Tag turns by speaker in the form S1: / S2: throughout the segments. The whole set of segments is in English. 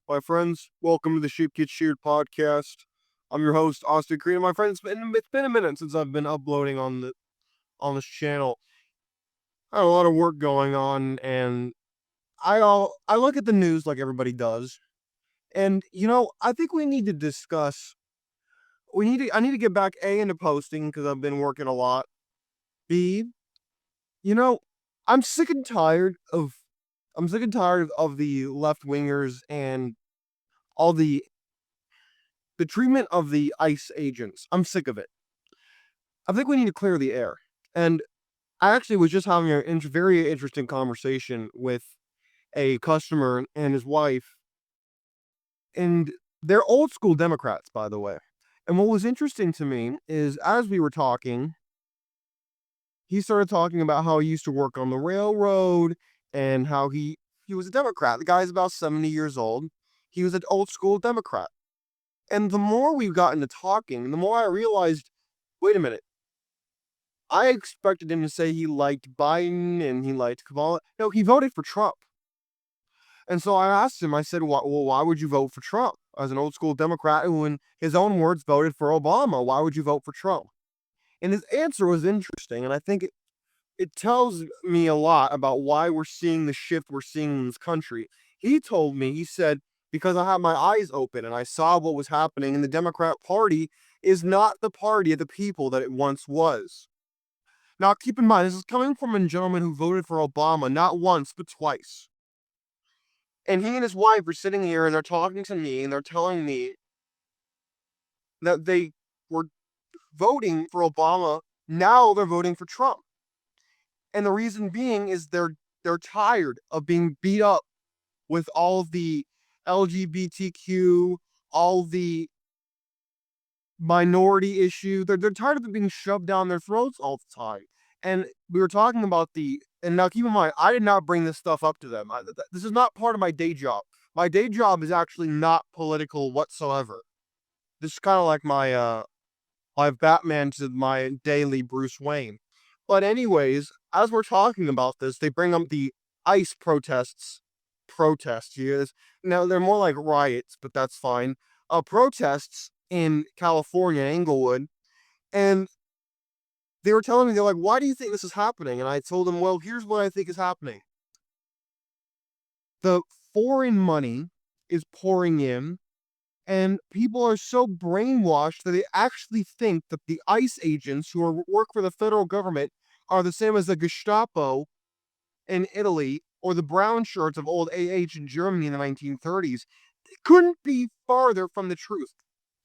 S1: My friends, welcome to the Sheep Get Sheared podcast. I'm your host, Austin Green. My friends, it's been a minute since I've been uploading on this channel. I have a lot of work going on, and I look at the news like everybody does, and I think we need to discuss. I need to get back into posting because I've been working a lot. B, you know, I'm sick and tired of the left wingers and all the treatment of the ICE agents. I'm sick of it. I think we need to clear the air. And I actually was just having a very interesting conversation with a customer and his wife, and they're old school Democrats, by the way. And what was interesting to me is as we were talking, he started talking about how he used to work on the railroad and how he was a Democrat. The guy's about 70 years old. He was an old school Democrat. And the more we've gotten to talking, the more I realized, wait a minute. I expected him to say he liked Biden and he liked Kamala. No, he voted for Trump. And so I asked him, I said, well, why would you vote for Trump? As an old school Democrat who, in his own words, voted for Obama, why would you vote for Trump? And his answer was interesting. And I think it tells me a lot about why we're seeing the shift we're seeing in this country. He told me, he said, because I had my eyes open and I saw what was happening, and the Democrat Party is not the party of the people that it once was. Now, keep in mind, this is coming from a gentleman who voted for Obama not once, but twice. And he and his wife are sitting here and they're talking to me and they're telling me that they were voting for Obama. Now they're voting for Trump. And the reason being is they're tired of being beat up with all of the LGBTQ, all the minority issue. They're tired of it being shoved down their throats all the time. And we were talking about and now keep in mind, I did not bring this stuff up to them. This is not part of my day job. My day job is actually not political whatsoever. This is kind of like my Batman to my daily Bruce Wayne. But anyways, as we're talking about this, they bring up the ICE protests here. Now they're more like riots, but that's fine. Protests in California, Inglewood, and they were telling me, they're like, why do you think this is happening? And I told them, well, here's what I think is happening. The foreign money is pouring in, and people are so brainwashed that they actually think that the ICE agents work for the federal government are the same as the Gestapo in Italy or the brown shirts of old AH in Germany in the 1930s. It couldn't be farther from the truth.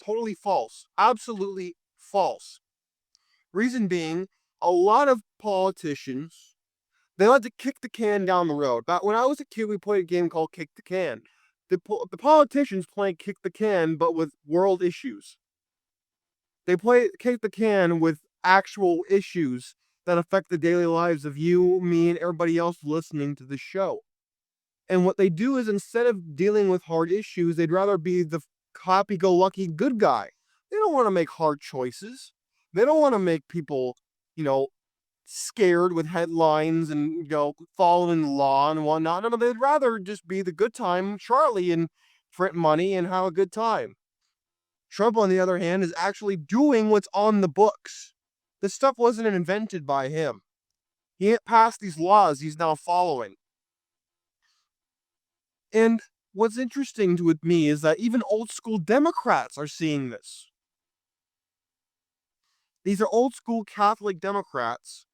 S1: Totally false. Absolutely false. Reason being, a lot of politicians, they like to kick the can down the road. Back when I was a kid, we played a game called Kick the Can. The politicians play Kick the Can, but with world issues. They play Kick the Can with actual issues that affect the daily lives of you, me, and everybody else listening to the show. And what they do is, instead of dealing with hard issues, they'd rather be the happy-go-lucky good guy. They don't want to make hard choices. They don't want to make people, you know, scared with headlines and, following law and whatnot. No, they'd rather just be the good time Charlie and print money and have a good time. Trump, on the other hand, is actually doing what's on the books. This stuff wasn't invented by him. He passed these laws he's now following. And what's interesting with me is that even old school Democrats are seeing this. These are old school Catholic Democrats,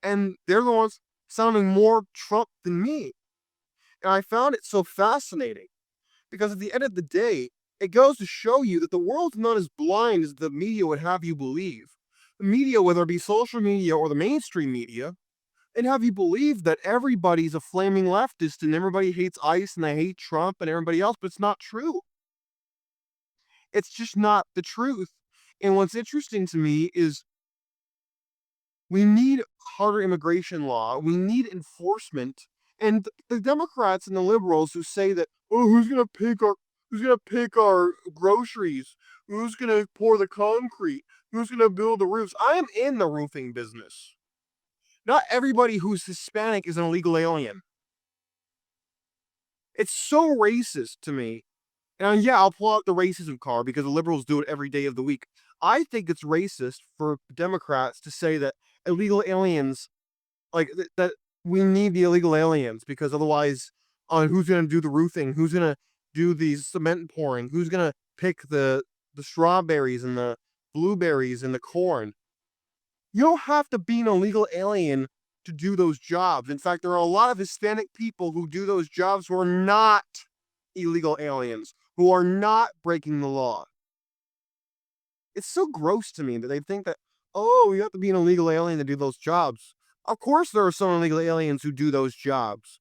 S1: and they're the ones sounding more Trump than me. And I found it so fascinating because at the end of the day, it goes to show you that the world's not as blind as the media would have you believe. The media, whether it be social media or the mainstream media, and have you believe that everybody's a flaming leftist and everybody hates ICE and they hate Trump and everybody else, but it's not true. It's just not the truth. And what's interesting to me is we need harder immigration law. We need enforcement. And the Democrats and the liberals who say that, oh, who's gonna pick our groceries? Who's gonna pour the concrete? Who's gonna build the roofs? I am in the roofing business. Not everybody who's Hispanic is an illegal alien. It's so racist to me And yeah, I'll pull out the racism card because the liberals do it every day of the week. I think it's racist for Democrats to say that illegal aliens, that we need the illegal aliens because otherwise, who's going to do the roofing? Who's going to do the cement pouring? Who's going to pick the strawberries and the blueberries and the corn? You don't have to be an illegal alien to do those jobs. In fact, there are a lot of Hispanic people who do those jobs who are not illegal aliens, who are not breaking the law. It's so gross to me that they think that, oh, you have to be an illegal alien to do those jobs. Of course, there are some illegal aliens who do those jobs.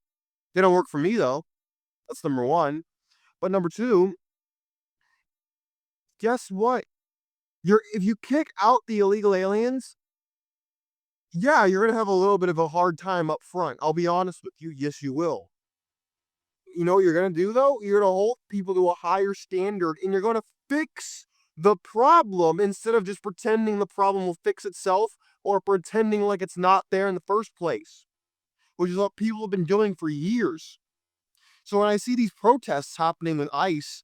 S1: They don't work for me, though. That's number one. But number two, guess what? If you kick out the illegal aliens, yeah, you're gonna have a little bit of a hard time up front. I'll be honest with you. Yes, you will. You know what you're gonna do though? You're gonna hold people to a higher standard, and you're gonna fix the problem instead of just pretending the problem will fix itself or pretending like it's not there in the first place, which is what people have been doing for years. So when I see these protests happening with ICE,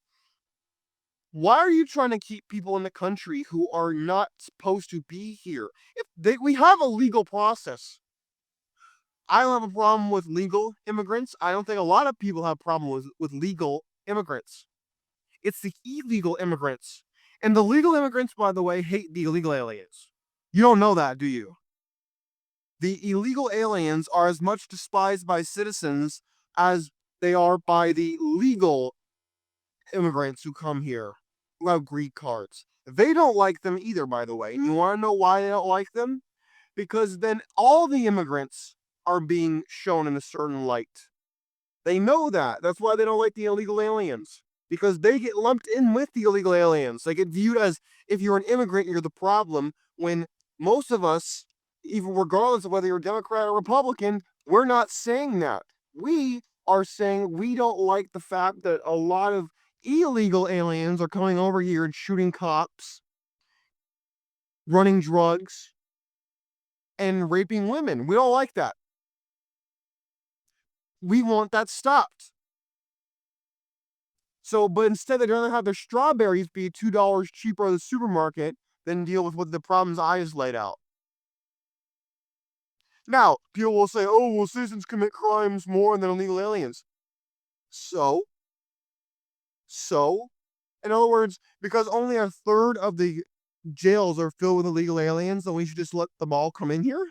S1: why are you trying to keep people in the country who are not supposed to be here? We have a legal process. I don't have a problem with legal immigrants. I don't think a lot of people have a problem with legal immigrants. It's the illegal immigrants. And the legal immigrants, by the way, hate the illegal aliens. You don't know that, do you? The illegal aliens are as much despised by citizens as they are by the legal immigrants who come here who have green cards. They don't like them either, by the way. And you want to know why they don't like them? Because then all the immigrants are being shown in a certain light. They know that. That's why they don't like the illegal aliens. Because they get lumped in with the illegal aliens. They get viewed as if you're an immigrant, you're the problem. When most of us, even regardless of whether you're Democrat or Republican, we're not saying that. We are saying we don't like the fact that a lot of illegal aliens are coming over here and shooting cops, running drugs, and raping women. We don't like that. We want that stopped. So, but instead, they'd rather have their strawberries be $2 cheaper at the supermarket than deal with what the problems I just laid out. Now, people will say, oh, well, citizens commit crimes more than illegal aliens. So, in other words, because only a third of the jails are filled with illegal aliens, then we should just let them all come in here?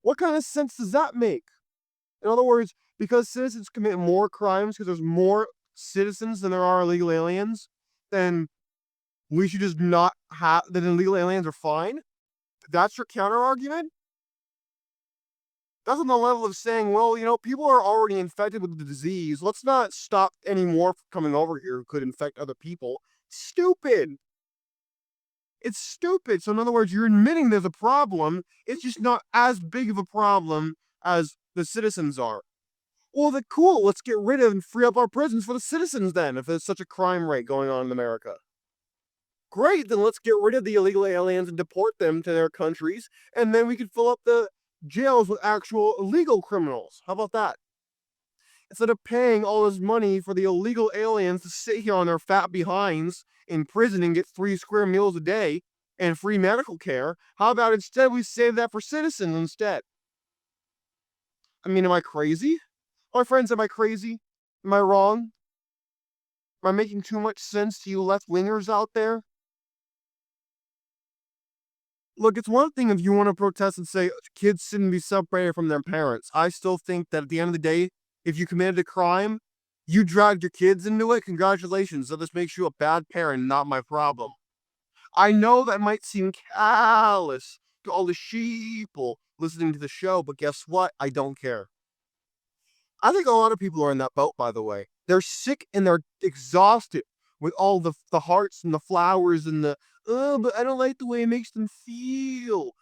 S1: What kind of sense does that make? In other words, because citizens commit more crimes because there's more citizens than there are illegal aliens, then we should just not have that illegal aliens are fine. That's your counter argument? That's on the level of saying, well, people are already infected with the disease. Let's not stop any more from coming over here who could infect other people. Stupid. It's stupid. So, in other words, you're admitting there's a problem. It's just not as big of a problem as the citizens are. Well, then cool. Let's get rid of and free up our prisons for the citizens then, if there's such a crime rate going on in America. Great, then let's get rid of the illegal aliens and deport them to their countries, and then we can fill up the jails with actual legal criminals. How about that? Instead of paying all this money for the illegal aliens to sit here on their fat behinds in prison and get 3 square meals a day and free medical care, how about instead we save that for citizens instead? I mean, am I crazy? My friends, am I crazy? Am I wrong? Am I making too much sense to you left-wingers out there? Look, it's one thing if you want to protest and say kids shouldn't be separated from their parents. I still think that at the end of the day, if you committed a crime, you dragged your kids into it, congratulations. So this makes you a bad parent, not my problem. I know that might seem callous to all the sheeple listening to the show, but guess what? I don't care. I think a lot of people are in that boat, by the way. They're sick and they're exhausted with all the hearts and the flowers and oh, but I don't like the way it makes them feel.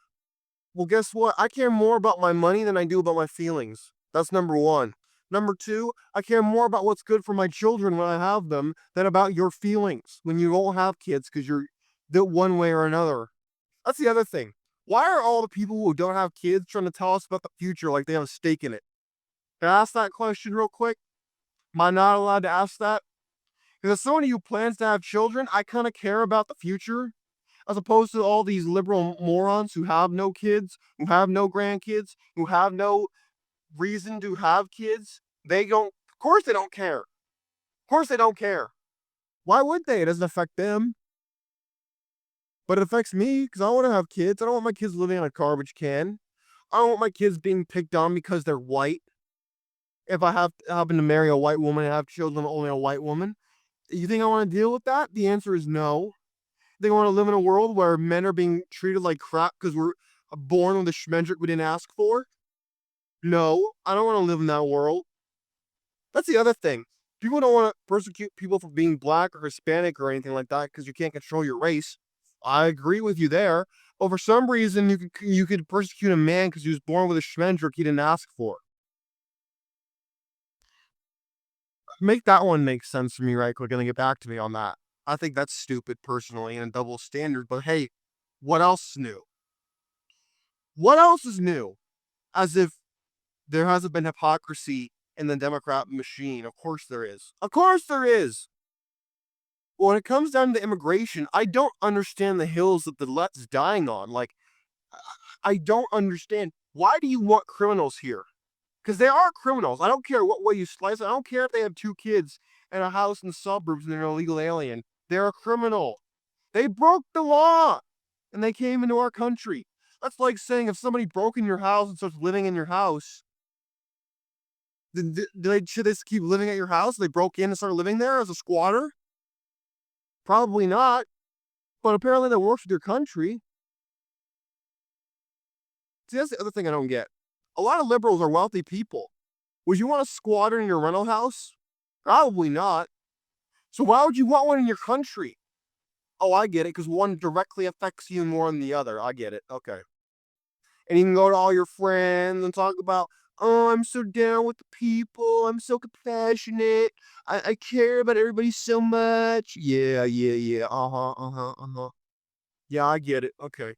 S1: Well, guess what? I care more about my money than I do about my feelings. That's number one. Number two, I care more about what's good for my children when I have them than about your feelings when you don't have kids because you're the one way or another. That's the other thing. Why are all the people who don't have kids trying to tell us about the future like they have a stake in it? Can I ask that question real quick? Am I not allowed to ask that? Because as someone who plans to have children, I kind of care about the future, as opposed to all these liberal morons who have no kids, who have no grandkids, who have no reason to have kids. They don't, of course, they don't care. Of course, they don't care. Why would they? It doesn't affect them. But it affects me because I want to have kids. I don't want my kids living in a garbage can. I don't want my kids being picked on because they're white. If I happen to marry a white woman and have children with only a white woman, you think I want to deal with that? The answer is no. They want to live in a world where men are being treated like crap because we're born with a schmendrick we didn't ask for? No, I don't want to live in that world. That's the other thing. People don't want to persecute people for being black or Hispanic or anything like that because you can't control your race. I agree with you there. But for some reason, you could persecute a man because he was born with a schmendrick he didn't ask for. Make that one make sense to me right quick and then get back to me on that. I think that's stupid personally and a double standard. But hey, what else is new? What else is new? As if there hasn't been hypocrisy in the Democrat machine. Of course there is. Of course there is. When it comes down to immigration, I don't understand the hills that the left's dying on. Like, I don't understand. Why do you want criminals here? Because they are criminals. I don't care what way you slice it. I don't care if they have 2 kids and a house in the suburbs and they're an illegal alien. They're a criminal. They broke the law and they came into our country. That's like saying if somebody broke in your house and starts living in your house, should they keep living at your house? They broke in and started living there as a squatter? Probably not. But apparently that works with your country. See, that's the other thing I don't get. A lot of liberals are wealthy people. Would you want a squatter in your rental house? Probably not. So why would you want one in your country? Oh, I get it, because one directly affects you more than the other. I get it. Okay. And you can go to all your friends and talk about, oh, I'm so down with the people. I'm so compassionate. I care about everybody so much. Yeah, yeah, yeah. Uh-huh, uh-huh, uh-huh. Yeah, I get it. Okay.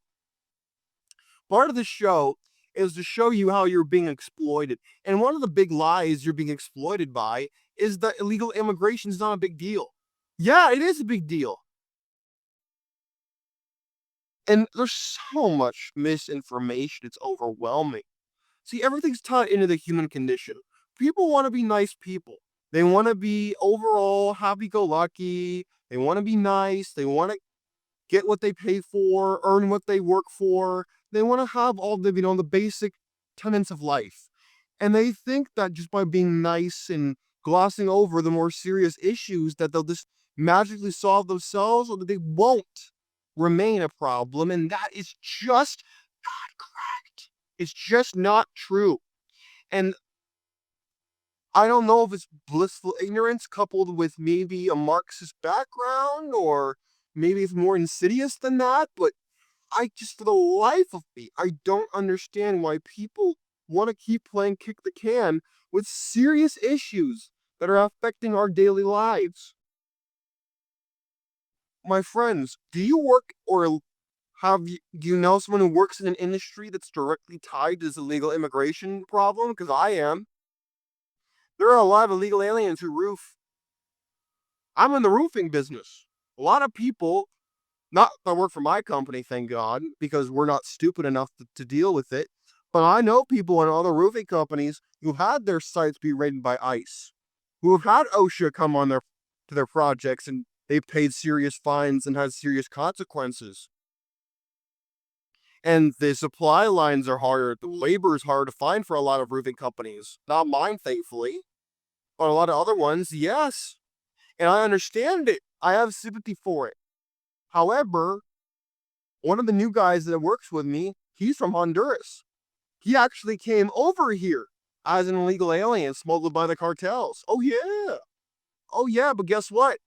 S1: Part of the show is to show you how you're being exploited. And one of the big lies you're being exploited by is that illegal immigration is not a big deal. Yeah, it is a big deal. And there's so much misinformation. It's overwhelming. See, everything's tied into the human condition. People want to be nice people. They want to be overall happy go lucky. They want to be nice. They want to get what they pay for, earn what they work for. They want to have all the basic tenets of life. And they think that just by being nice and glossing over the more serious issues that they'll just magically solve themselves or that they won't remain a problem. And that is just not correct. It's just not true. And I don't know if it's blissful ignorance coupled with maybe a Marxist background or maybe it's more insidious than that, but I just, for the life of me, I don't understand why people want to keep playing kick the can with serious issues that are affecting our daily lives. My friends, do you work or do you know someone who works in an industry that's directly tied to this illegal immigration problem? Because I am. There are a lot of illegal aliens who roof. I'm in the roofing business. A lot of people, not that work for my company, thank God, because we're not stupid enough to deal with it. But I know people in other roofing companies who had their sites be raided by ICE, who have had OSHA come on their projects and they've paid serious fines and had serious consequences. And the supply lines are harder. The labor is hard to find for a lot of roofing companies. Not mine, thankfully, but a lot of other ones, yes. And I understand it. I have sympathy for it. However, one of the new guys that works with me, he's from Honduras. He actually came over here as an illegal alien smuggled by the cartels. Oh, yeah. Oh, yeah. But guess what?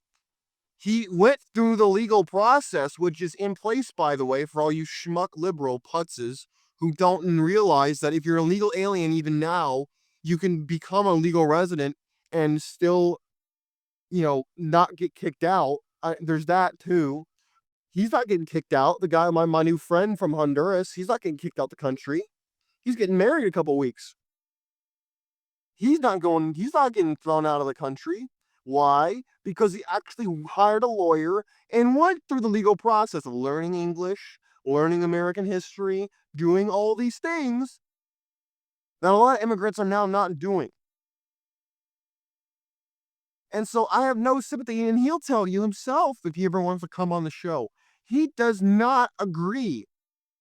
S1: He went through the legal process, which is in place, by the way, for all you schmuck liberal putzes who don't realize that if you're a legal alien, even now, you can become a legal resident and still, not get kicked out. There's that too. He's not getting kicked out. The guy, my new friend from Honduras, he's not getting kicked out the country. He's getting married in a couple weeks. He's not getting thrown out of the country. Why? Because he actually hired a lawyer and went through the legal process of learning English, learning American history, doing all these things that a lot of immigrants are now not doing. And so I have no sympathy, and he'll tell you himself if he ever wants to come on the show. He does not agree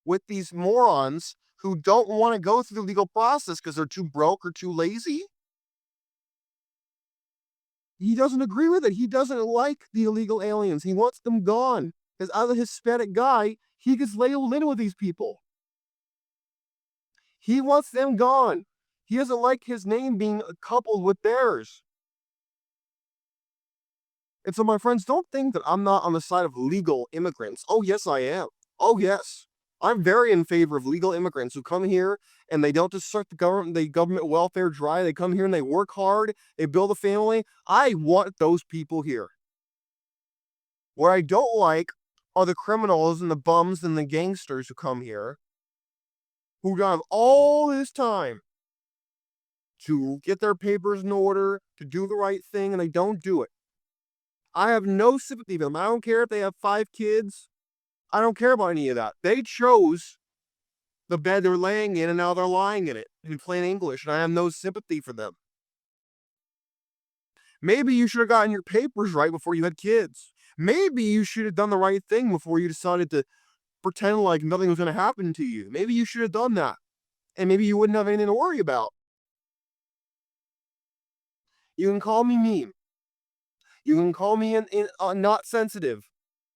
S1: with these morons who don't want to go through the legal process because they're too broke or too lazy. He doesn't agree with it. He doesn't like the illegal aliens. He wants them gone. Because as a Hispanic guy, he gets labeled in with these people. He wants them gone. He doesn't like his name being coupled with theirs. And so, my friends, don't think that I'm not on the side of legal immigrants. Oh, yes, I am. Oh, yes. I'm very in favor of legal immigrants who come here and they don't just suck the government welfare dry. They come here and they work hard. They build a family. I want those people here. What I don't like are the criminals and the bums and the gangsters who come here who have all this time to get their papers in order, to do the right thing, and they don't do it. I have no sympathy for them. I don't care if they have 5 kids. I don't care about any of that. They chose the bed they're laying in, and now they're lying in it in plain English, and I have no sympathy for them. Maybe you should have gotten your papers right before you had kids. Maybe you should have done the right thing before you decided to pretend like nothing was going to happen to you. Maybe you should have done that, and maybe you wouldn't have anything to worry about. You can call me mean. You can call me not sensitive,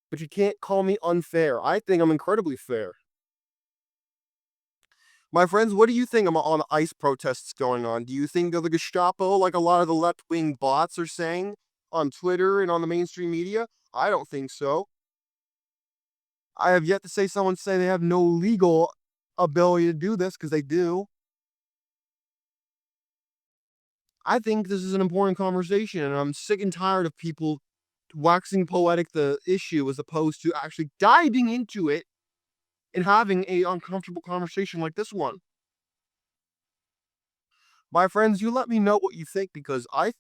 S1: but you can't call me unfair. I think I'm incredibly fair. My friends, what do you think on ICE protests going on? Do you think they're the Gestapo, like a lot of the left-wing bots are saying on Twitter and on the mainstream media? I don't think so. I have yet to say someone say they have no legal ability to do this, because they do. I think this is an important conversation, and I'm sick and tired of people waxing poetic the issue as opposed to actually diving into it and having a uncomfortable conversation like this one. My friends, you let me know what you think, because I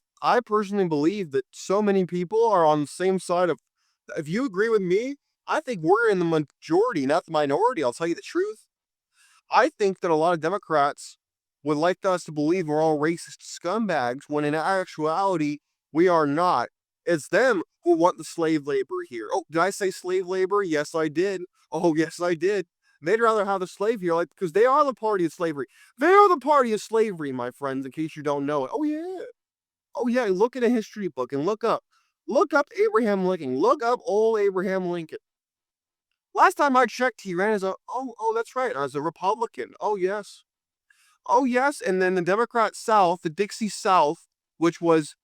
S1: personally believe that so many people are on the same side of. If you agree with me, I think we're in the majority, not the minority. I'll tell you the truth. I think that a lot of Democrats would like us to believe we're all racist scumbags, when in actuality, we are not. It's them who want the slave labor here. Oh, did I say slave labor? Yes, I did. Oh, yes, I did. They'd rather have the slave here, like, because they are the party of slavery. They are the party of slavery, my friends, in case you don't know it. Oh, yeah. Oh, yeah. Look at a history book and look up. Look up Abraham Lincoln. Look up old Abraham Lincoln. Last time I checked, he ran as a, oh, that's right, as a Republican. Oh, yes. Oh, yes. And then the Democrat South, the Dixie South, which was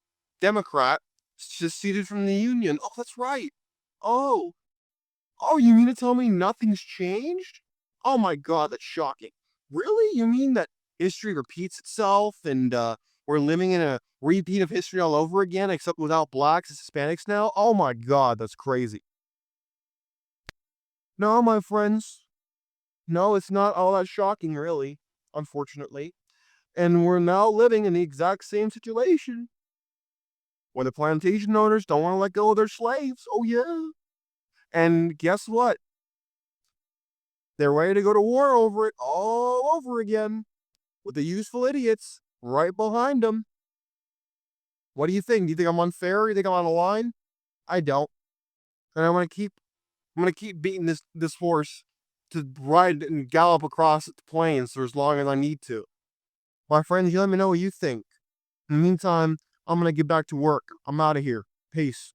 S1: Democrat, seceded from the Union. Oh, that's right. Oh, oh, you mean to tell me nothing's changed? Oh my God, that's shocking. Really? You mean that history repeats itself and we're living in a repeat of history all over again, except without blacks and Hispanics now? Oh my God, that's crazy. No, my friends. No, it's not all that shocking, really, unfortunately. And we're now living in the exact same situation where the plantation owners don't want to let go of their slaves. Oh, yeah. And guess what? They're ready to go to war over it all over again with the useful idiots right behind them. What do you think? Do you think I'm unfair? You think I'm on the line? I don't. And I'm gonna keep beating this horse to ride and gallop across the plains for as long as I need to. My friends, you let me know what you think. In the meantime, I'm gonna get back to work. I'm out of here. Peace.